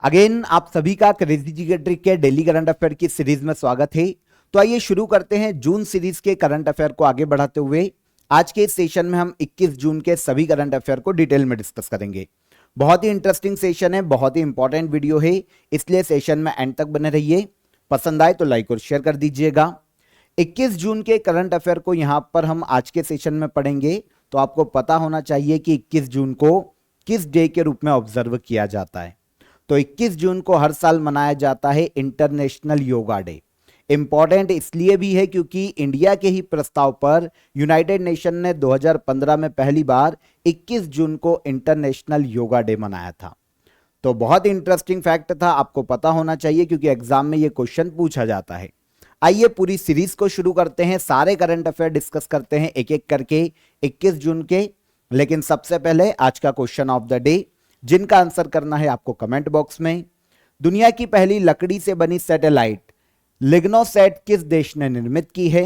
Again आप सभी का क्रेजी जी के ट्रिक के डेली करंट अफेयर की सीरीज में स्वागत है। तो आइए शुरू करते हैं जून सीरीज के करंट अफेयर को आगे बढ़ाते हुए। आज के इस सेशन में हम 21 जून के सभी करंट अफेयर को डिटेल में डिस्कस करेंगे। बहुत ही इंटरेस्टिंग सेशन है, बहुत ही इंपॉर्टेंट वीडियो है, इसलिए सेशन में एंड तक बने रहिए। पसंद आए तो लाइक और शेयर कर दीजिएगा। 21 जून के करंट अफेयर को यहां पर हम आज के सेशन में पढ़ेंगे। तो आपको पता होना चाहिए कि 21 जून को किस डे के रूप में ऑब्जर्व किया जाता है। तो 21 जून को हर साल मनाया जाता है इंटरनेशनल योगा डे। इंपॉर्टेंट इसलिए भी है क्योंकि इंडिया के ही प्रस्ताव पर यूनाइटेड नेशन ने 2015 में पहली बार 21 जून को इंटरनेशनल योगा डे मनाया था। तो बहुत इंटरेस्टिंग फैक्ट था, आपको पता होना चाहिए क्योंकि एग्जाम में यह क्वेश्चन पूछा जाता है। आइए पूरी सीरीज को शुरू करते हैं, सारे करंट अफेयर डिस्कस करते हैं एक एक करके 21 जून के। लेकिन सबसे पहले आज का क्वेश्चन ऑफ द डे, जिनका आंसर करना है आपको कमेंट बॉक्स में। दुनिया की पहली लकड़ी से बनी सैटेलाइट लिग्नोसैट किस देश ने निर्मित की है?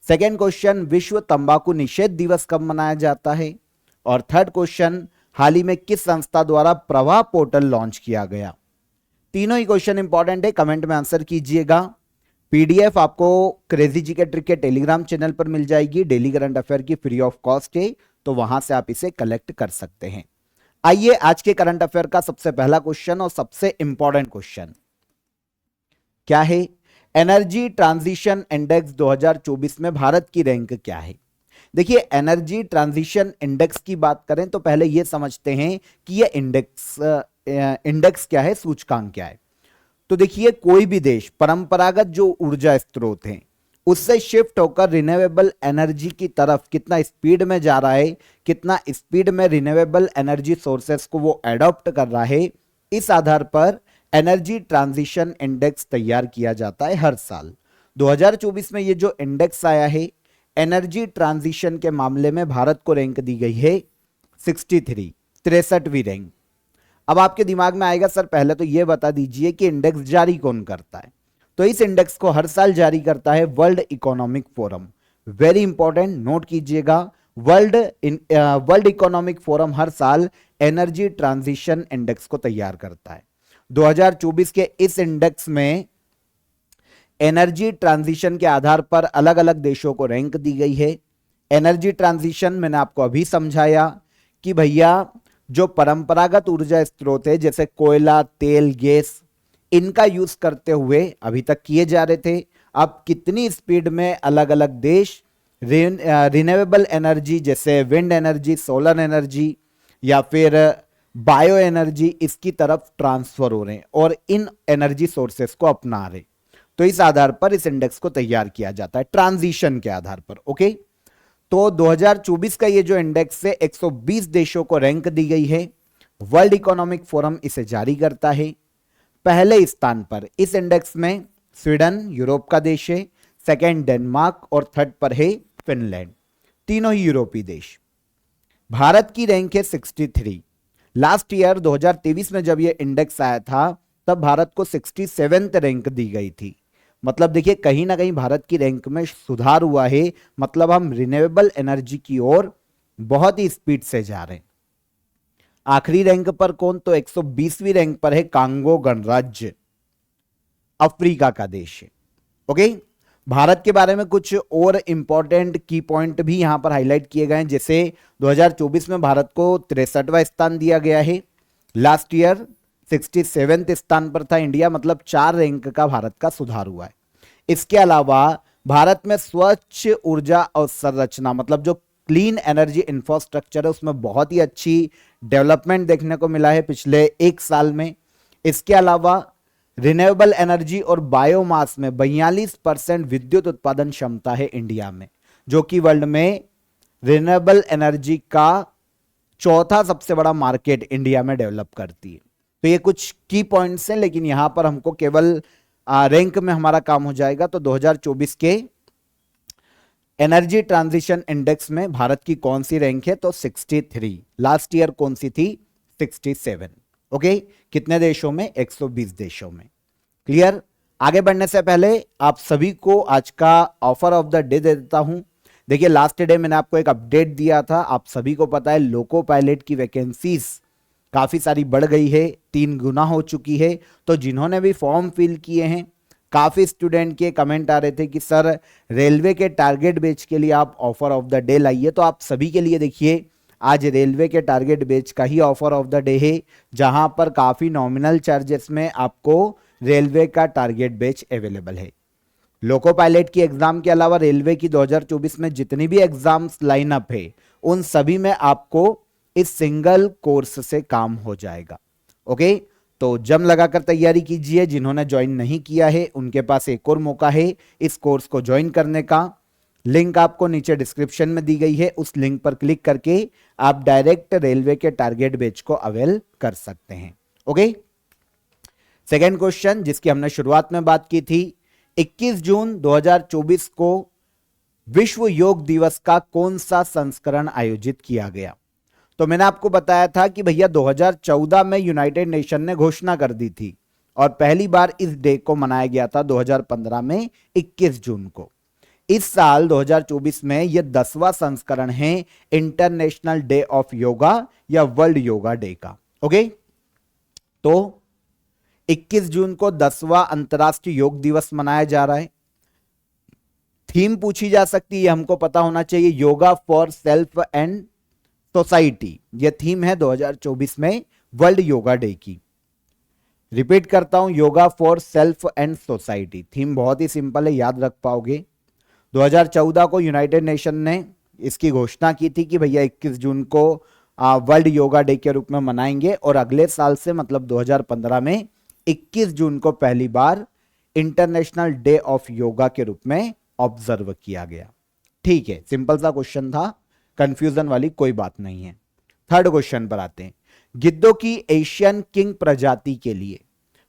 सेकेंड क्वेश्चन, विश्व तंबाकू निषेध दिवस कब मनाया जाता है? और थर्ड क्वेश्चन, हाल ही में किस संस्था द्वारा प्रवाह पोर्टल लॉन्च किया गया? तीनों ही क्वेश्चन इंपॉर्टेंट है, कमेंट में आंसर कीजिएगा। पीडीएफ आपको क्रेजी जी के ट्रिक के टेलीग्राम चैनल पर मिल जाएगी, डेली करंट अफेयर की फ्री ऑफ कॉस्ट है, तो वहां से आप इसे कलेक्ट कर सकते हैं। आइए आज के करंट अफेयर का सबसे पहला क्वेश्चन और सबसे इंपॉर्टेंट क्वेश्चन क्या है? एनर्जी ट्रांजिशन इंडेक्स 2024 में भारत की रैंक क्या है? देखिए, एनर्जी ट्रांजिशन इंडेक्स की बात करें तो पहले यह समझते हैं कि यह इंडेक्स क्या है, सूचकांक क्या है। तो देखिए, कोई भी देश परंपरागत जो ऊर्जा स्रोत हैं उससे शिफ्ट होकर रिन्यूएबल एनर्जी की तरफ कितना स्पीड में जा रहा है, कितना स्पीड में रिन्यूएबल एनर्जी सोर्सेस को वो अडॉप्ट कर रहा है, इस आधार पर एनर्जी ट्रांजिशन इंडेक्स तैयार किया जाता है हर साल। 2024 में ये जो इंडेक्स आया है एनर्जी ट्रांजिशन के मामले में भारत को रैंक दी गई है 63वीं रैंक। अब आपके दिमाग में आएगा सर पहले तो यह बता दीजिए कि इंडेक्स जारी कौन करता है? तो इस इंडेक्स को हर साल जारी करता है world economic forum. Very important, note कीजिएगा, वर्ल्ड इकोनॉमिक फोरम हर साल एनर्जी ट्रांजिशन इंडेक्स को तैयार करता है। 2024 के इस इंडेक्स में एनर्जी ट्रांजिशन के आधार पर अलग अलग देशों को रैंक दी गई है। एनर्जी ट्रांजिशन मैंने आपको अभी समझाया कि भैया जो परंपरागत ऊर्जा स्रोत है जैसे कोयला, तेल, गैस, इनका यूज करते हुए अभी तक किए जा रहे थे, अब कितनी स्पीड में अलग अलग देश रिन्यूएबल एनर्जी जैसे विंड एनर्जी, सोलर एनर्जी या फिर बायो एनर्जी, इसकी तरफ ट्रांसफर हो रहे हैं और इन एनर्जी सोर्सेस को अपना रहे। तो इस आधार पर इस इंडेक्स को तैयार किया जाता है ट्रांजिशन के आधार पर। ओके, तो 2024 का ये जो इंडेक्स है 120 देशों को रैंक दी गई है। वर्ल्ड इकोनॉमिक फोरम इसे जारी करता है। पहले स्थान पर इस इंडेक्स में स्वीडन, यूरोप का देश है, सेकंड डेनमार्क और थर्ड पर है फिनलैंड, तीनों ही यूरोपीय देश। भारत की रैंक है 63। लास्ट ईयर 2023 में जब यह इंडेक्स आया था तब भारत को 67th रैंक दी गई थी। मतलब देखिए, कहीं ना कहीं भारत की रैंक में सुधार हुआ है, मतलब हम रिन्यूएबल एनर्जी की ओर बहुत ही स्पीड से जा रहे हैं। आखिरी रैंक पर कौन? तो 120वीं रैंक पर है कांगो गणराज्य, अफ्रीका का देश है। ओके, भारत के बारे में कुछ और इंपॉर्टेंट की पॉइंट भी यहां पर हाईलाइट किए गए हैं। जैसे 2024 में भारत को 63वां स्थान दिया गया है। लास्ट ईयर 67वें स्थान पर था इंडिया, मतलब 4 रैंक का भारत का सुधार हुआ है। इसके अलावा भारत में स्वच्छ ऊर्जा अवसंरचना, मतलब जो क्लीन एनर्जी इंफ्रास्ट्रक्चर है, उसमें बहुत ही अच्छी डेवलपमेंट देखने को मिला है पिछले 1 साल में। इसके अलावा रिन्यूएबल एनर्जी और बायोमास में 42% विद्युत उत्पादन क्षमता है इंडिया में, जो कि वर्ल्ड में रिन्यूएबल एनर्जी का चौथा सबसे बड़ा मार्केट इंडिया में डेवलप करती है। तो ये कुछ की पॉइंट्स हैं, लेकिन यहां पर हमको केवल रैंक में हमारा काम हो जाएगा। तो 2024 के एनर्जी ट्रांजिशन इंडेक्स में भारत की कौन सी रैंक है? तो 63। लास्ट ईयर कौन सी थी? 67। ओके, कितने देशों में? 120 देशों में। क्लियर? आगे बढ़ने से पहले आप सभी को आज का offer of the day they देता हूं। देखिए, लास्ट डे मैंने आपको एक अपडेट दिया था, आप सभी को पता है लोको पायलट की वैकेंसीज काफी सारी बढ़ गई है, 3 गुना हो चुकी है। तो जिन्होंने भी फॉर्म फिल किए हैं, काफी स्टूडेंट के कमेंट आ रहे थे कि सर रेलवे के टारगेट बैच के लिए आप ऑफर ऑफ द डे लाइए, तो आप सभी के लिए देखिए आज रेलवे के टारगेट बैच का ही ऑफर ऑफ द डे है, जहां पर काफी नॉमिनल चार्जेस में आपको रेलवे का टारगेट बैच अवेलेबल है। लोको पायलट की एग्जाम के अलावा रेलवे की 2024 में जितनी भी एग्जाम्स लाइनअप है, उन सभी में आपको इस सिंगल कोर्स से काम हो जाएगा। ओके, तो जम लगाकर तैयारी कीजिए। जिन्होंने ज्वाइन नहीं किया है उनके पास एक और मौका है इस कोर्स को ज्वाइन करने का। लिंक आपको नीचे डिस्क्रिप्शन में दी गई है, उस लिंक पर क्लिक करके आप डायरेक्ट रेलवे के टारगेट बैच को अवेल कर सकते हैं। ओके, सेकेंड क्वेश्चन जिसकी हमने शुरुआत में बात की थी, 21 जून 2024 को विश्व योग दिवस का कौन सा संस्करण आयोजित किया गया? तो मैंने आपको बताया था कि भैया 2014 में यूनाइटेड नेशन ने घोषणा कर दी थी और पहली बार इस डे को मनाया गया था 2015 में 21 जून को। इस साल 2024 में यह 10वां संस्करण है इंटरनेशनल डे ऑफ योगा या वर्ल्ड योगा डे का। ओके, तो 21 जून को 10वां अंतर्राष्ट्रीय योग दिवस मनाया जा रहा है। थीम पूछी जा सकती है, हमको पता होना चाहिए, yoga for self and society. यह थीम है 2024 में वर्ल्ड योगा डे की। रिपीट करता हूं, yoga for self and society. Theme बहुत ही सिंपल है, याद रख पाओगे। 2014 को यूनाइटेड नेशन ने इसकी घोषणा की थी कि भैया 21 जून को वर्ल्ड योगा डे के रूप में मनाएंगे और अगले साल से मतलब 2015 में 21 जून को पहली बार इंटरनेशनल डे ऑफ योगा के रूप में ऑब्जर्व किया गया। ठीक है, सिंपल सा क्वेश्चन था, कंफ्यूजन वाली कोई बात नहीं है। थर्ड क्वेश्चन पर आते हैं। गिद्धों की एशियन किंग प्रजाति के लिए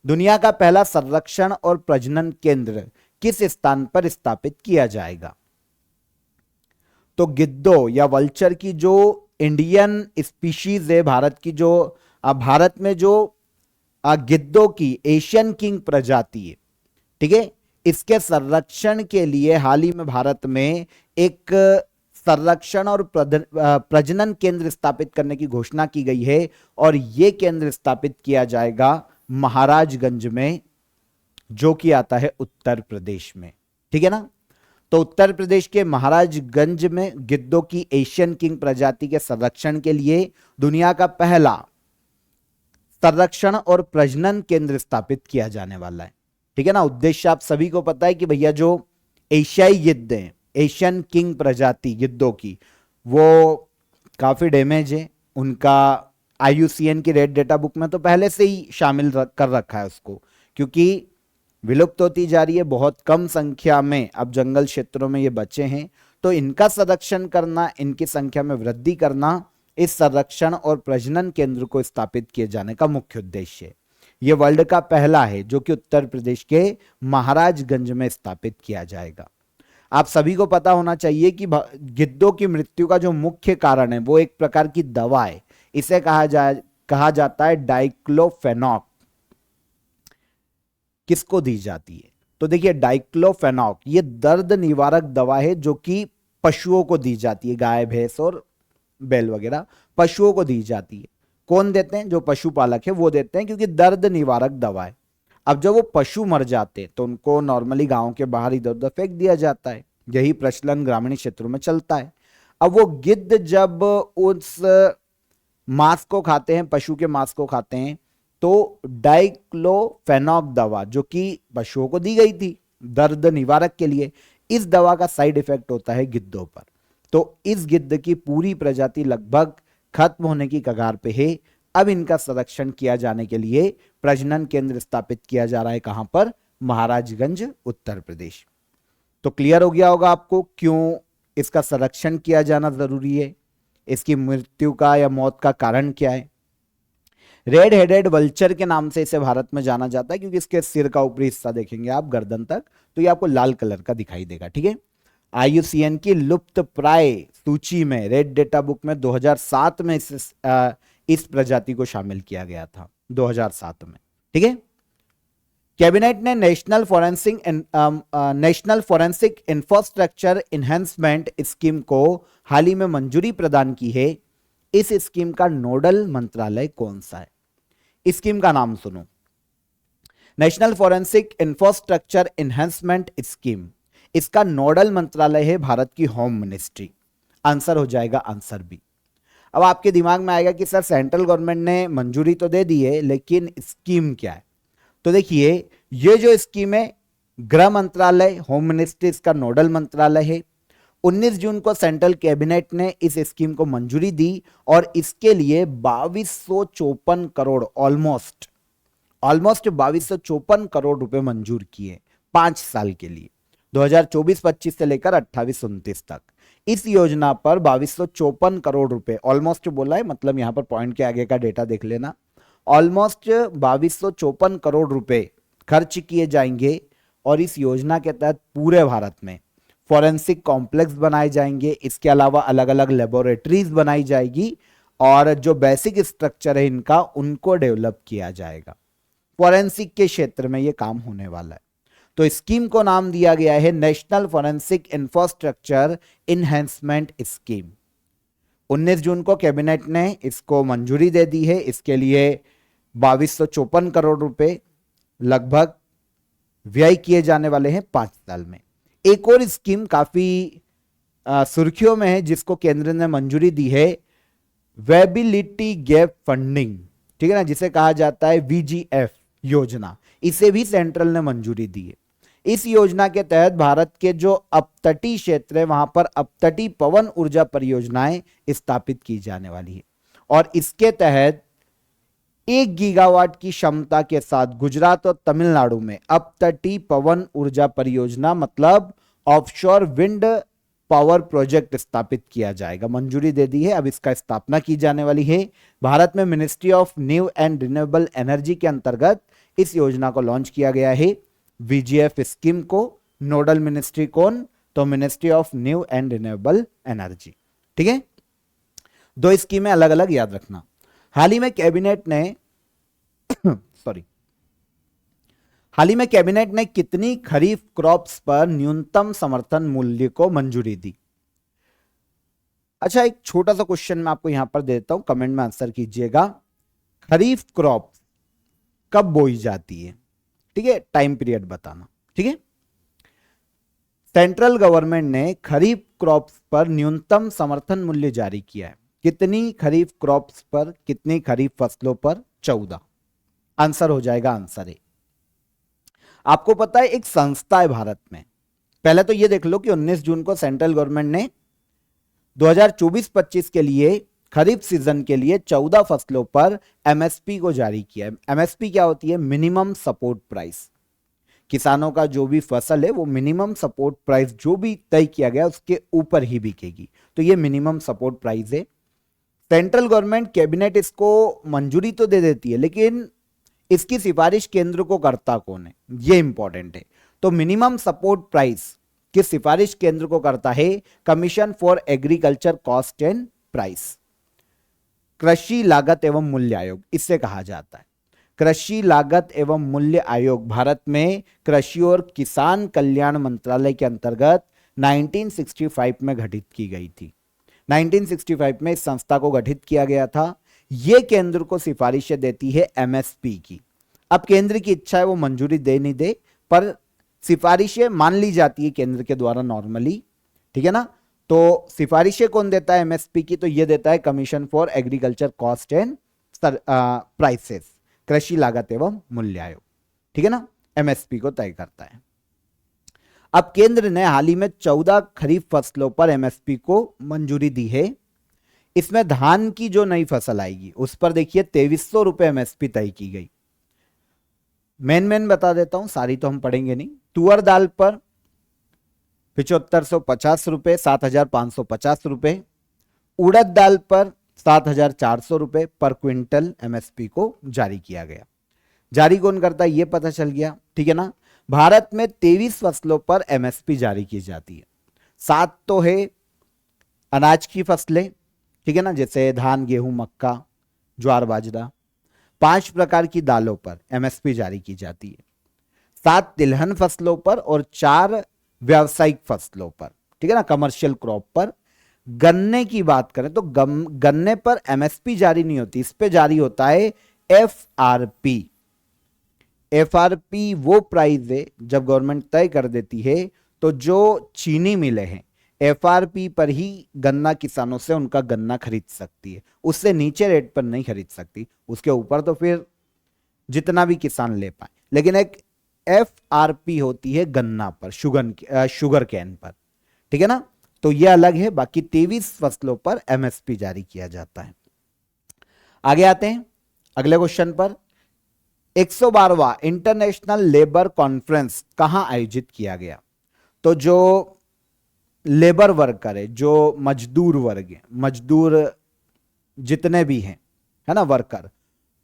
दुनिया का पहला संरक्षण और प्रजनन केंद्र किस स्थान पर स्थापित किया जाएगा? तो गिद्धों या वल्चर की जो इंडियन स्पीशीज है, भारत की जो भारत में जो गिद्धों की एशियन किंग प्रजाति है, ठीक है, इसके संरक्षण के लिए हाल ही में भारत में एक संरक्षण और प्रजनन केंद्र स्थापित करने की घोषणा की गई है और यह केंद्र स्थापित किया जाएगा महाराजगंज में, जो कि आता है उत्तर प्रदेश में। ठीक है ना, तो उत्तर प्रदेश के महाराजगंज में गिद्धों की एशियन किंग प्रजाति के संरक्षण के लिए दुनिया का पहला संरक्षण और प्रजनन केंद्र स्थापित किया जाने वाला है। ठीक है ना, उद्देश्य आप सभी को पता है कि भैया जो एशियाई गिद्ध हैं, एशियन किंग प्रजाति गिद्धों की, वो काफी डैमेज है। उनका IUCN की रेड डेटा बुक में तो पहले से ही शामिल कर रखा है उसको, क्योंकि विलुप्त होती जा रही है, बहुत कम संख्या में अब जंगल क्षेत्रों में ये बचे हैं। तो इनका संरक्षण करना, इनकी संख्या में वृद्धि करना इस संरक्षण और प्रजनन केंद्र को स्थापित किए जाने का मुख्य उद्देश्य है। यह वर्ल्ड का पहला है जो कि उत्तर प्रदेश के महाराजगंज में स्थापित किया जाएगा। आप सभी को पता होना चाहिए कि गिद्धों की मृत्यु का जो मुख्य कारण है वो एक प्रकार की दवा है, इसे कहा जाता है डाइक्लोफेनॉक। किसको दी जाती है? तो देखिए, डाइक्लोफेनॉक ये दर्द निवारक दवा है जो कि पशुओं को दी जाती है, गाय भैंस और बैल वगैरह पशुओं को दी जाती है। कौन देते हैं? जो पशुपालक है वो देते हैं, क्योंकि दर्द निवारक दवा है। अब जब वो पशु मर जाते हैं तो उनको नॉर्मली गांव के बाहर इधर उधर फेंक दिया जाता है, यही प्रचलन ग्रामीण क्षेत्रों में चलता है। अब वो गिद्ध जब उस मांस को खाते हैं, पशु के मांस को खाते हैं, तो डाइक्लोफेनॉक दवा जो कि पशुओं को दी गई थी दर्द निवारक के लिए, इस दवा का साइड इफेक्ट होता है गिद्धों पर। तो इस गिद्ध की पूरी प्रजाति लगभग खत्म होने की कगार पे है। अब इनका संरक्षण किया जाने के लिए प्रजनन केंद्र स्थापित किया जा रहा है। कहां पर? महाराजगंज, उत्तर प्रदेश। तो क्लियर हो गया होगा आपको क्यों इसका संरक्षण किया जाना जरूरी है, इसकी मृत्यु का या मौत का कारण क्या है। रेड हेडेड वल्चर के नाम से इसे भारत में जाना जाता है, क्योंकि इसके सिर का ऊपरी हिस्सा देखेंगे आप गर्दन तक तो ये आपको लाल कलर का दिखाई देगा। ठीक है, IUCN की लुप्त प्राय सूची में रेड डेटा बुक में 2007 में इस प्रजाति को शामिल किया गया था, 2007 में। ठीक है, कैबिनेट ने national forensic infrastructure enhancement scheme को हाल ही में मंजूरी प्रदान की है। इस स्कीम का नोडल मंत्रालय कौन सा है? स्कीम का नाम सुनो, national forensic infrastructure enhancement scheme. इसका नोडल मंत्रालय है भारत की होम मिनिस्ट्री। आंसर हो जाएगा आंसर बी। अब आपके दिमाग में आएगा कि सर सेंट्रल गवर्नमेंट ने मंजूरी तो दे दी है, लेकिन स्कीम क्या है? तो देखिए, ये जो स्कीम है, गृह मंत्रालय, होम मिनिस्ट्री इसका नोडल मंत्रालय है। 19 जून को सेंट्रल कैबिनेट ने इस स्कीम को मंजूरी दी और इसके लिए 2254 करोड़ ऑलमोस्ट 2254 करोड़ रुपए मंजूर किए 5 साल के लिए, 2024-25 से लेकर 28-29 तक। इस योजना पर 2254 करोड़ रुपए, ऑलमोस्ट बोला है, मतलब यहां पर पॉइंट के आगे का डेटा देख लेना, ऑलमोस्ट 2254 करोड़ रुपए खर्च किए जाएंगे। और इस योजना के तहत पूरे भारत में फॉरेंसिक कॉम्प्लेक्स बनाए जाएंगे। इसके अलावा अलग अलग लेबोरेटरीज बनाई जाएगी और जो बेसिक स्ट्रक्चर है इनका, उनको डेवलप किया जाएगा। फॉरेंसिक के क्षेत्र में यह काम होने वाला है। तो स्कीम को नाम दिया गया है national forensic infrastructure enhancement scheme. 19 जून को कैबिनेट ने इसको मंजूरी दे दी है। इसके लिए 2254 करोड़ रुपए लगभग व्यय किए जाने वाले हैं 5 साल में। एक और स्कीम काफी सुर्खियों में है जिसको केंद्र ने मंजूरी दी है, वेबिलिटी गैप फंडिंग, ठीक है ना, जिसे कहा जाता है VGF योजना। इसे भी सेंट्रल ने मंजूरी दी है। इस योजना के तहत भारत के जो अपतटीय क्षेत्र है वहां पर अपतटीय पवन ऊर्जा परियोजनाएं स्थापित की जाने वाली है और इसके तहत 1 गीगावाट की क्षमता के साथ गुजरात और तमिलनाडु में अपतटीय पवन ऊर्जा परियोजना, मतलब ऑफशोर विंड पावर प्रोजेक्ट स्थापित किया जाएगा। मंजूरी दे दी है, अब इसका स्थापना की जाने वाली है। भारत में ministry of new and renewable energy के अंतर्गत इस योजना को लॉन्च किया गया है। VGF स्कीम को नोडल मिनिस्ट्री कौन? तो ministry of new and renewable energy. ठीक है, 2 स्कीमें अलग अलग याद रखना। हाल ही में कैबिनेट ने कितनी खरीफ क्रॉप्स पर न्यूनतम समर्थन मूल्य को मंजूरी दी? अच्छा, एक छोटा सा क्वेश्चन मैं आपको यहां पर देता हूं, कमेंट में आंसर कीजिएगा। खरीफ क्रॉप कब बोई जाती है? ठीक है, टाइम पीरियड बताना। ठीक है, सेंट्रल गवर्नमेंट ने खरीफ क्रॉप्स पर न्यूनतम समर्थन मूल्य जारी किया है। कितनी खरीफ क्रॉप्स पर, कितनी खरीफ फसलों पर? 14। आंसर हो जाएगा आंसर ए। आपको पता है एक संस्था है भारत में, पहले तो ये देख लो कि 19 जून को सेंट्रल गवर्नमेंट ने 2024-25 के लिए खरीफ सीजन के लिए 14 फसलों पर MSP को जारी किया है। MSP क्या होती है? Minimum support price. किसानों का जो भी फसल है वो मिनिमम सपोर्ट प्राइस जो भी तय किया गया उसके ऊपर ही बिकेगी, तो ये मिनिमम सपोर्ट प्राइस है। सेंट्रल गवर्नमेंट कैबिनेट इसको मंजूरी तो दे देती है, लेकिन इसकी सिफारिश केंद्र को करता कौन है, ये इंपॉर्टेंट है। तो मिनिमम सपोर्ट प्राइस की सिफारिश केंद्र को करता है commission for agriculture cost and price, कृषि लागत एवं मूल्य आयोग इससे कहा जाता है। कृषि लागत एवं मूल्य आयोग भारत में कृषि और किसान कल्याण मंत्रालय के अंतर्गत 1965 में गठित की गई थी। 1965 में इस संस्था को गठित किया गया था। यह केंद्र को सिफारिशें देती है MSP की। अब केंद्र की इच्छा है वो मंजूरी दे नहीं दे, पर सिफारिशें मान ली जाती है केंद्र के द्वारा नॉर्मली। ठीक है ना, तो सिफारिशें कौन देता है MSP की? तो यह देता है commission for agriculture cost and prices, कृषि लागत एवं मूल्य आयोग। ठीक है ना, MSP को तय करता है। अब केंद्र ने हाल ही में 14 खरीफ फसलों पर MSP को मंजूरी दी है। इसमें धान की जो नई फसल आएगी उस पर देखिए 2300 रुपए MSP तय की गई। मेन बता देता हूं, सारी तो हम पढ़ेंगे नहीं। तुअर दाल पर 7550 रुपए, 7550 रुपए। उड़द दाल पर 7400 रुपए पर क्विंटल MSP को जारी किया गया। जारी कौन करता है ये पता चल गया। ठीक है ना, भारत में 23 फसलों पर MSP जारी की जाती है। 7 तो है अनाज की फसलें, ठीक है ना, जैसे धान, गेहूं, मक्का, ज्वार, बाजरा। 5 प्रकार की दालों पर MSP जारी की जाती है। 7 तिलहन फसलों पर और 4 व्यावसायिक फसलों पर, ठीक है ना, कमर्शियल क्रॉप पर गन्ने की बात करें तो गन्ने पर एमएसपी जारी नहीं होती, इस पे जारी होता है एफआरपी। एफआरपी वो प्राइस है जब गवर्नमेंट तय कर देती है, तो जो चीनी मिले हैं एफआरपी पर ही गन्ना किसानों से उनका गन्ना खरीद सकती है, उससे नीचे रेट पर नहीं खरीद सकती, उसके ऊपर तो फिर जितना भी किसान ले पाए, लेकिन एक एफआरपी होती है गन्ना पर, शुगर कैन पर, ठीक है ना। तो यह अलग है, बाकी 23 फसलों पर एमएसपी जारी किया जाता है। आगे आते हैं अगले क्वेश्चन पर। 112वां इंटरनेशनल लेबर कॉन्फ्रेंस कहां आयोजित किया गया? तो जो लेबर वर्कर है, जो मजदूर वर्ग है, मजदूर जितने भी हैं, है ना, वर्कर,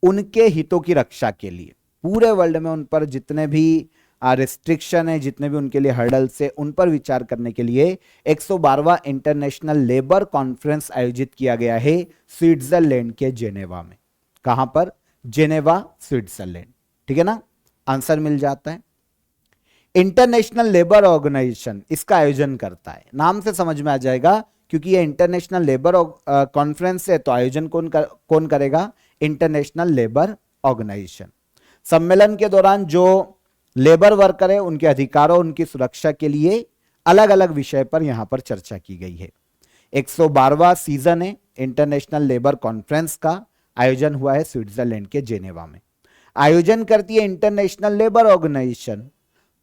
उनके हितों की रक्षा के लिए पूरे वर्ल्ड में उन पर जितने भी रिस्ट्रिक्शन है, जितने भी उनके लिए हर्डल्स है, उन पर विचार करने के लिए 112वां इंटरनेशनल लेबर कॉन्फ्रेंस आयोजित किया गया है स्विट्जरलैंड के जेनेवा में। कहां पर? जेनेवा, स्विट्जरलैंड, ठीक है ना, आंसर मिल जाता है। इंटरनेशनल लेबर ऑर्गेनाइजेशन इसका आयोजन करता है, नाम से समझ में आ जाएगा, क्योंकि ये इंटरनेशनल लेबर कॉन्फ्रेंस है, तो आयोजन कौन करेगा? International Labour Organisation. सम्मेलन के दौरान जो लेबर वर्कर है उनके अधिकारों, उनकी सुरक्षा के लिए अलग अलग विषय पर यहां पर चर्चा की गई है। 112वां सीजन है इंटरनेशनल लेबर कॉन्फ्रेंस का, आयोजन हुआ है स्विट्जरलैंड के जेनेवा में। आयोजन करती है इंटरनेशनल लेबर ऑर्गेनाइजेशन।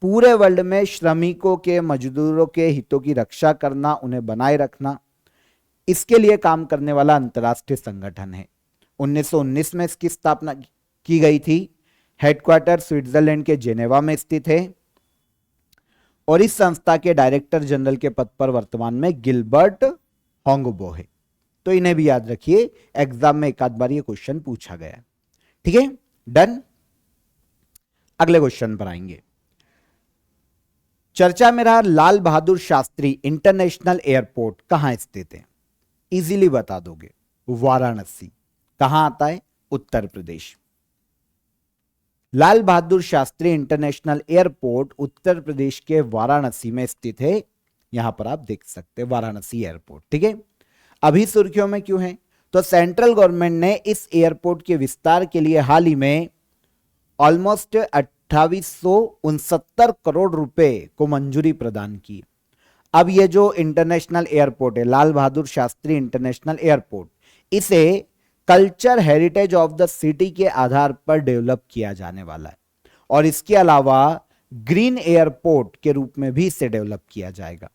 पूरे वर्ल्ड में श्रमिकों के, मजदूरों के हितों की रक्षा करना, उन्हें बनाए रखना, इसके लिए काम करने वाला अंतर्राष्ट्रीय संगठन है। 1919 में इसकी स्थापना की गई थी। हेडक्वार्टर स्विट्जरलैंड के जेनेवा में स्थित है और इस संस्था के डायरेक्टर जनरल के पद पर वर्तमान में गिलबर्ट होंगबो है। तो इन्हें भी याद रखिए, एग्जाम में एक आध बार ये क्वेश्चन पूछा गया है, ठीक है, डन। अगले क्वेश्चन पर आएंगे। चर्चा में रहा लाल बहादुर शास्त्री इंटरनेशनल एयरपोर्ट कहां स्थित है? इजीली बता दोगे, वाराणसी। कहां आता है? उत्तर प्रदेश। लाल बहादुर शास्त्री इंटरनेशनल एयरपोर्ट उत्तर प्रदेश के वाराणसी में स्थित है। यहां पर आप देख सकते हैं वाराणसी एयरपोर्ट, ठीक है। अभी सुर्खियों में क्यों है? तो सेंट्रल गवर्नमेंट ने इस एयरपोर्ट के विस्तार के लिए हाल ही में ऑलमोस्ट 2869 करोड़ रुपए को मंजूरी प्रदान की। अब ये जो इंटरनेशनल एयरपोर्ट है, लाल बहादुर शास्त्री इंटरनेशनल एयरपोर्ट, इसे culture heritage of the city के आधार पर डेवलप किया जाने वाला है और इसके अलावा ग्रीन एयरपोर्ट के रूप में भी इसे डेवलप किया जाएगा।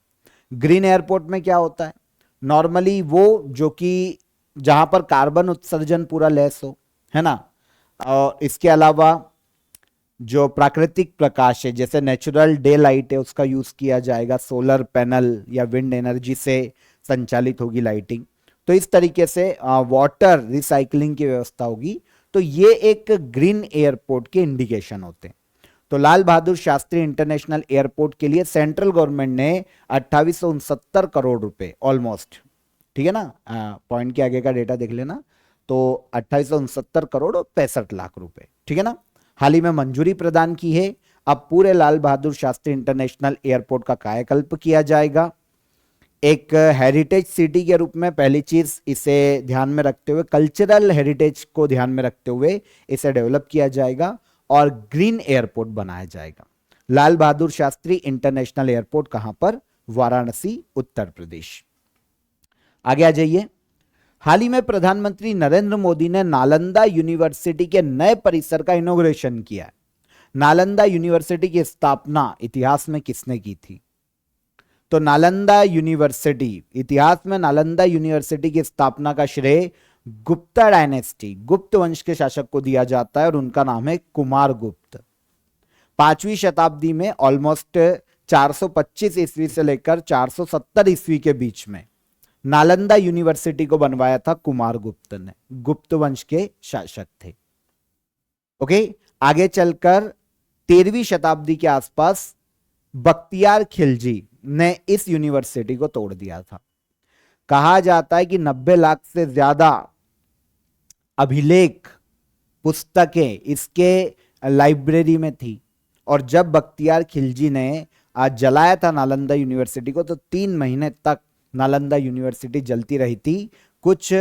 ग्रीन एयरपोर्ट में क्या होता है? नॉर्मली वो जो कि जहां पर कार्बन उत्सर्जन पूरा लेस हो, है ना, और इसके अलावा जो प्राकृतिक प्रकाश है, जैसे नेचुरल डे लाइट है, उसका यूज किया जाएगा। सोलर पैनल या विंड एनर्जी से संचालित होगी लाइटिंग। तो इस तरीके से वाटर रिसाइकलिंग की व्यवस्था होगी। तो ये एक ग्रीन एयरपोर्ट के इंडिकेशन होते हैं। तो लाल बहादुर शास्त्री इंटरनेशनल एयरपोर्ट के लिए सेंट्रल गवर्नमेंट ने 2869 करोड़ रुपए ऑलमोस्ट, ठीक है ना, पॉइंट के आगे का डेटा देख लेना, तो 2869 करोड़ और 65 लाख रुपए, ठीक है ना, हाल ही में मंजूरी प्रदान की है। अब पूरे लाल बहादुर शास्त्री इंटरनेशनल एयरपोर्ट का कायाकल्प किया जाएगा एक हेरिटेज सिटी के रूप में। पहली चीज, इसे ध्यान में रखते हुए, कल्चरल हेरिटेज को ध्यान में रखते हुए इसे डेवलप किया जाएगा और ग्रीन एयरपोर्ट बनाया जाएगा। लाल बहादुर शास्त्री इंटरनेशनल एयरपोर्ट कहां पर? वाराणसी, उत्तर प्रदेश। आगे आ जाइए। हाल ही में प्रधानमंत्री नरेंद्र मोदी ने नालंदा यूनिवर्सिटी के नए परिसर का इनॉग्रेशन किया। नालंदा यूनिवर्सिटी की स्थापना इतिहास में किसने की थी? तो नालंदा यूनिवर्सिटी, इतिहास में नालंदा यूनिवर्सिटी की स्थापना का श्रेय गुप्ता डायनेस्टी, गुप्त वंश के शासक को दिया जाता है और उनका नाम है कुमार गुप्त। 5वीं शताब्दी में ऑलमोस्ट 425 ईस्वी से लेकर 470 ईस्वी के बीच में नालंदा यूनिवर्सिटी को बनवाया था कुमार गुप्त ने, गुप्त वंश के शासक थे। ओके, आगे चलकर 13वीं शताब्दी के आसपास बख्तियार खिलजी ने इस यूनिवर्सिटी को तोड़ दिया था। कहा जाता है कि 90 लाख से ज्यादा अभिलेख पुस्तकें इसके लाइब्रेरी में थी और जब बख्तियार खिलजी ने आज जलाया था नालंदा यूनिवर्सिटी को, तो 3 महीने तक नालंदा यूनिवर्सिटी जलती रही थी। कुछ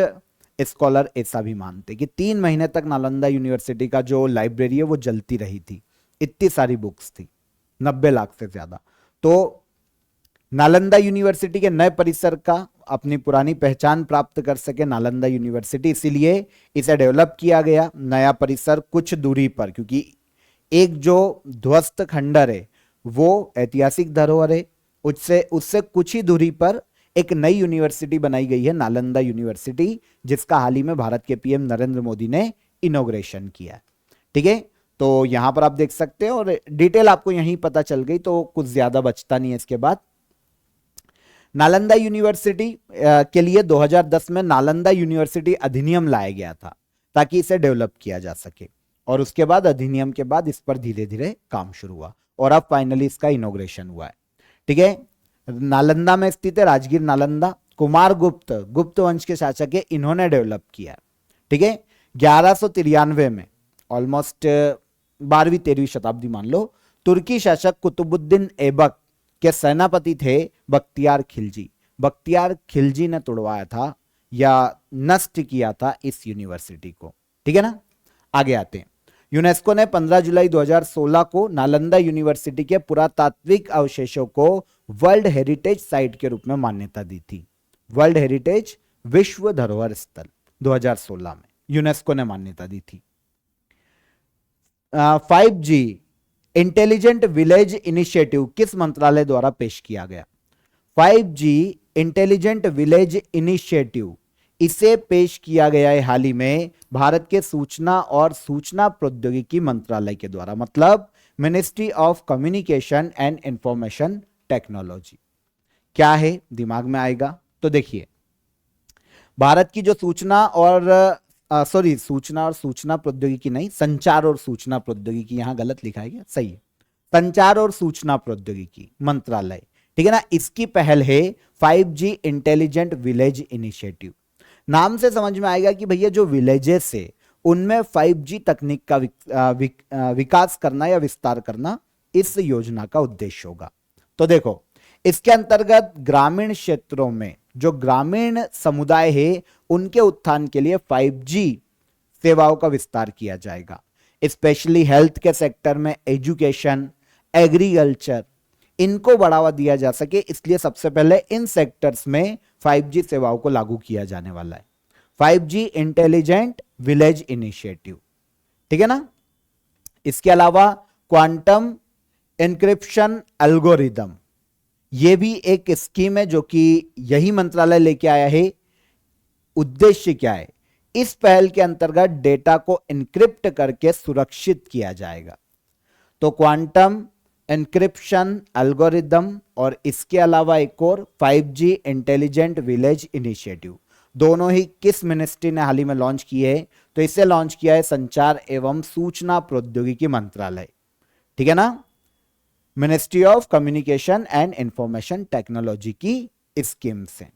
स्कॉलर ऐसा भी मानते कि 3 महीने तक नालंदा यूनिवर्सिटी का जो लाइब्रेरी है वो जलती रही थी, इतनी सारी बुक्स थी, 90 लाख से ज्यादा। तो नालंदा यूनिवर्सिटी के नए परिसर का अपनी पुरानी पहचान प्राप्त कर सके नालंदा यूनिवर्सिटी, इसीलिए इसे डेवलप किया गया नया परिसर कुछ दूरी पर, क्योंकि एक जो ध्वस्त खंडर है वो ऐतिहासिक धरोहर है, उससे उससे कुछ ही दूरी पर एक नई यूनिवर्सिटी बनाई गई है नालंदा यूनिवर्सिटी, जिसका हाल ही में भारत के पीएम नरेंद्र मोदी ने इनॉग्रेशन किया। ठीक है, तो यहां पर आप देख सकते हैं और डिटेल आपको यहीं पता चल गई, तो कुछ ज्यादा बचता नहीं है इसके बाद। नालंदा यूनिवर्सिटी के लिए 2010 में नालंदा यूनिवर्सिटी अधिनियम लाया गया था ताकि इसे डेवलप किया जा सके, और उसके बाद अधिनियम के बाद इस पर धीरे धीरे काम शुरू हुआ और अब फाइनली इसका इनॉग्रेशन हुआ है। ठीक है, नालंदा में स्थित है राजगीर नालंदा, कुमार गुप्त वंश के शासक है, इन्होंने डेवलप किया। ठीक है, 1193 में ऑलमोस्ट 12वीं-13वीं शताब्दी मान लो, तुर्की शासक कुतुबुद्दीन ऐबक के सेनापति थे बख्तियार खिलजी। बख्तियार खिलजी ने तोड़वाया था या नष्ट किया था इस यूनिवर्सिटी को। ठीक है ना, आगे आते हैं। यूनेस्को ने 15 जुलाई 2016 को नालंदा यूनिवर्सिटी के पुरातात्विक अवशेषों को वर्ल्ड हेरिटेज साइट के रूप में मान्यता दी थी। वर्ल्ड हेरिटेज विश्व धरोहर स्थल 2016 में यूनेस्को ने मान्यता दी थी। 5G इंटेलिजेंट विलेज इनिशिएटिव किस मंत्रालय द्वारा पेश किया गया? 5G इंटेलिजेंट विलेज इनिशिएटिव, इसे पेश किया गया है हाल ही में भारत के सूचना और सूचना प्रौद्योगिकी मंत्रालय के द्वारा, मतलब ministry of communication and information technology. क्या है दिमाग में आएगा? तो देखिए, भारत की जो सूचना और सूचना और सूचना प्रौद्योगिकी नहीं, संचार और सूचना प्रौद्योगिकी, यहां गलत लिखा है क्या? सही है, संचार और सूचना प्रौद्योगिकी मंत्रालय। ठीक है ना, इसकी पहल है 5G इंटेलिजेंट विलेज इनिशिएटिव। नाम से समझ में आएगा कि भैया जो विलेजेस है उनमें 5G तकनीक का विकास करना या विस्तार करना इस योजना का उद्देश्य होगा। तो देखो, इसके अंतर्गत ग्रामीण क्षेत्रों में जो ग्रामीण समुदाय है उनके उत्थान के लिए 5G सेवाओं का विस्तार किया जाएगा, स्पेशली हेल्थ के सेक्टर में, एजुकेशन, एग्रीकल्चर, इनको बढ़ावा दिया जा सके, इसलिए सबसे पहले इन सेक्टर्स में 5G सेवाओं को लागू किया जाने वाला है। 5G intelligent village initiative. ठीक है ना, इसके अलावा क्वांटम एन्क्रिप्शन एल्गोरिदम, यह भी एक स्कीम है जो कि यही मंत्रालय लेके आया है। उद्देश्य क्या है? इस पहल के अंतर्गत डेटा को एन्क्रिप्ट करके सुरक्षित किया जाएगा। तो क्वांटम एन्क्रिप्शन एल्गोरिदम और इसके अलावा एक और 5G इंटेलिजेंट विलेज इनिशिएटिव, दोनों ही किस मिनिस्ट्री ने हाल ही में लॉन्च किए हैं? तो इसे लॉन्च किया है संचार एवं सूचना प्रौद्योगिकी मंत्रालय। ठीक है ना, ministry of communication and information technology की स्कीम से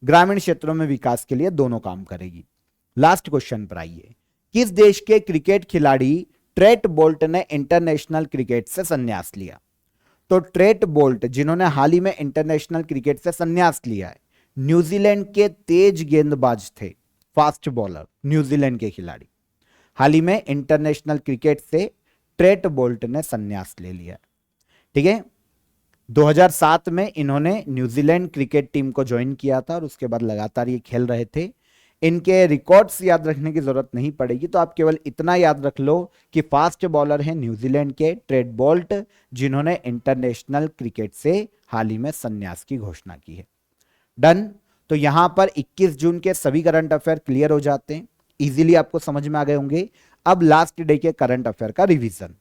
ग्रामीण क्षेत्रों में विकास के लिए दोनों काम करेगी। लास्ट क्वेश्चन पर आइए, किस देश के क्रिकेट खिलाड़ी ट्रेट बोल्ट ने इंटरनेशनल क्रिकेट से संन्यास लिया? तो ट्रेट बोल्ट, जिन्होंने हाल ही में इंटरनेशनल क्रिकेट से संन्यास लिया है, न्यूजीलैंड के तेज गेंदबाज थे, फास्ट बॉलर, न्यूजीलैंड के खिलाड़ी। हाल ही में इंटरनेशनल क्रिकेट से ट्रेट बोल्ट ने संन्यास ले लिया। ठीक है, 2007 में इन्होंने न्यूजीलैंड क्रिकेट टीम को ज्वाइन किया था और उसके बाद लगातार ये खेल रहे थे। इनके रिकॉर्ड्स याद रखने की जरूरत नहीं पड़ेगी, तो आप केवल इतना याद रख लो कि फास्ट बॉलर हैं न्यूजीलैंड के ट्रेट बोल्ट, जिन्होंने इंटरनेशनल क्रिकेट से हाल ही में संन्यास की घोषणा की है। डन। तो यहां पर 21 जून के सभी करंट अफेयर क्लियर हो जाते हैं, इजीली आपको समझ में आ गए होंगे। अब लास्ट डे के करंट अफेयर का रिवीजन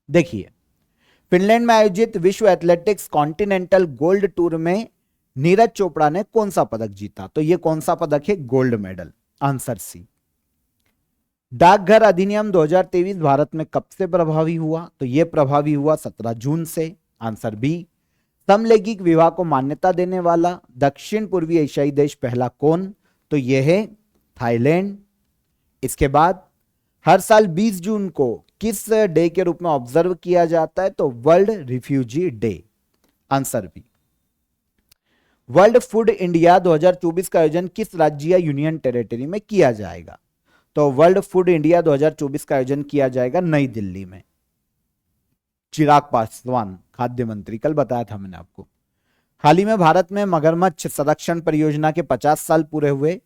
देखिए, फिनलैंड में आयोजित विश्व एथलेटिक्स कॉन्टिनेंटल गोल्ड टूर में नीरज चोपड़ा ने कौन सा पदक जीता? तो यह कौन सा पदक है? Gold medal. Answer C. डाकघर अधिनियम 2023 भारत में कब से प्रभावी हुआ? तो यह प्रभावी हुआ 17 जून से। Answer B. समलैंगिक विवाह को मान्यता देने वाला दक्षिण पूर्वी एशियाई देश पहला कौन? तो यह है थाईलैंड। इसके बाद हर साल 20 जून को किस डे के रूप में ऑब्जर्व किया जाता है? तो World Refugee Day. Answer B. World Food India 2024 का आयोजन किस राज्य या यूनियन टेरिटरी में किया जाएगा? तो वर्ल्ड फूड इंडिया 2024 का आयोजन किया जाएगा नई दिल्ली में। चिराग पासवान खाद्य मंत्री, कल बताया था मैंने आपको। हाल ही में भारत में मगरमच्छ संरक्षण परियोजना के 50 साल पूरे हुए।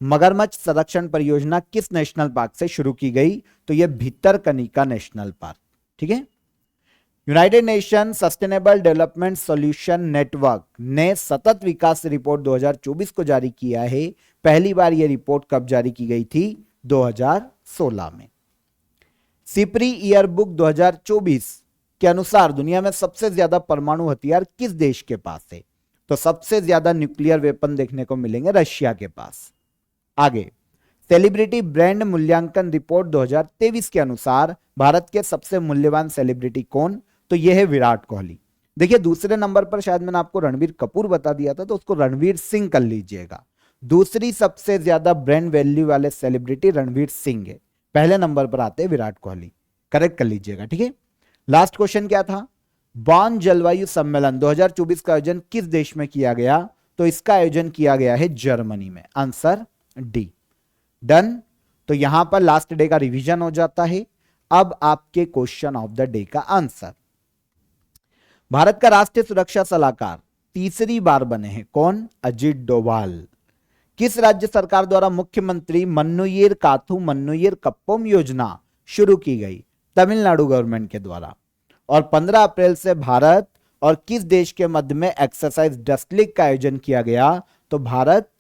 मगरमच्छ संरक्षण परियोजना किस नेशनल पार्क से शुरू की गई? तो यह भितरकनिका नेशनल पार्क, ठीक है। United nation sustainable development solution network ने सतत विकास रिपोर्ट 2024 को जारी किया है। पहली बार यह रिपोर्ट कब जारी की गई थी? 2016 में। सिपरी ईयरबुक 2024 के अनुसार दुनिया में सबसे ज्यादा परमाणु हथियार किस देश के पास है? तो सबसे ज्यादा न्यूक्लियर वेपन देखने को मिलेंगे रशिया के पास। आगे, सेलिब्रिटी ब्रांड मूल्यांकन रिपोर्ट 2023 के अनुसार भारत के सबसे मूल्यवान सेलिब्रिटी कौन? तो यह है विराट कोहली। देखिए, दूसरे नंबर पर शायद मैंने आपको रणवीर कपूर बता दिया था, तो उसको रणवीर सिंह कर लीजिएगा। दूसरी सबसे ज्यादा ब्रांड वैल्यू वाले सेलिब्रिटी रणवीर सिंह है। पहले नंबर पर आते हैं विराट कोहली, करेक्ट कर लीजिएगा, ठीक है। लास्ट क्वेश्चन क्या था? बॉन जलवायु सम्मेलन 2024 का आयोजन किस देश में किया गया? तो इसका आयोजन किया गया है जर्मनी में। Answer D. डन। तो यहां पर लास्ट डे का रिवीजन हो जाता है। अब आपके क्वेश्चन ऑफ द डे का आंसर। भारत का राष्ट्रीय सुरक्षा सलाहकार तीसरी बार बने हैं कौन? अजित डोभाल। किस राज्य सरकार द्वारा मुख्यमंत्री मन्नुयिर काथू मन्नुयिर कप्पोम योजना शुरू की गई? तमिलनाडु गवर्नमेंट के द्वारा। और 15 अप्रैल से भारत और किस देश के मध्य में एक्सरसाइज डस्टलिक का आयोजन किया गया? तो भारत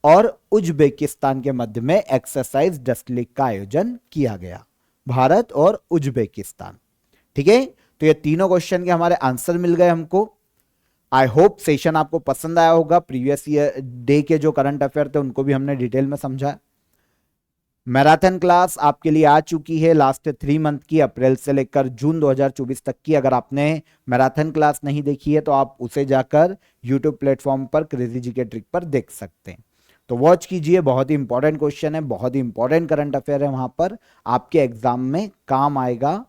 और उज्बेकिस्तान के मध्य में एक्सरसाइज डस्टलिक का आयोजन किया गया। भारत और उज्बेकिस्तान, ठीक है। तो ये तीनों क्वेश्चन के हमारे आंसर मिल गए हमको। आई होप सेशन आपको पसंद आया होगा। प्रीवियस ईयर डे के जो करंट अफेयर थे उनको भी हमने डिटेल में समझा। मैराथन क्लास आपके लिए आ चुकी है लास्ट 3 मंथ की, अप्रैल से लेकर जून 2024 तक की। अगर आपने मैराथन क्लास नहीं देखी है तो आप उसे जाकर यूट्यूब प्लेटफॉर्म पर क्रेजी जीके ट्रिक पर देख सकते हैं। तो वॉच कीजिए, बहुत ही इंपॉर्टेंट क्वेश्चन है, बहुत ही इंपॉर्टेंट करंट अफेयर है, वहां पर आपके एग्जाम में काम आएगा।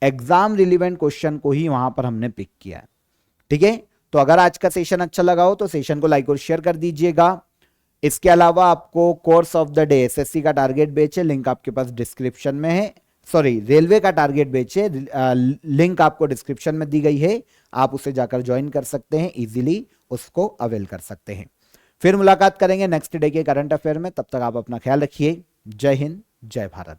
एग्जाम रिलेवेंट क्वेश्चन को ही वहां पर हमने पिक किया है, ठीक है। तो अगर आज का सेशन अच्छा लगा हो तो सेशन को लाइक और शेयर कर दीजिएगा। इसके अलावा आपको course of the day SSC का टारगेट बैच है, लिंक आपके पास डिस्क्रिप्शन में है। सॉरी, रेलवे का टारगेट बैच है, लिंक आपको डिस्क्रिप्शन में दी गई है। आप उसे जाकर ज्वाइन कर सकते हैं, इजीली उसको अवेल कर सकते हैं। फिर मुलाकात करेंगे नेक्स्ट डे के करंट अफेयर में। तब तक आप अपना ख्याल रखिए। जय हिंद, जय भारत।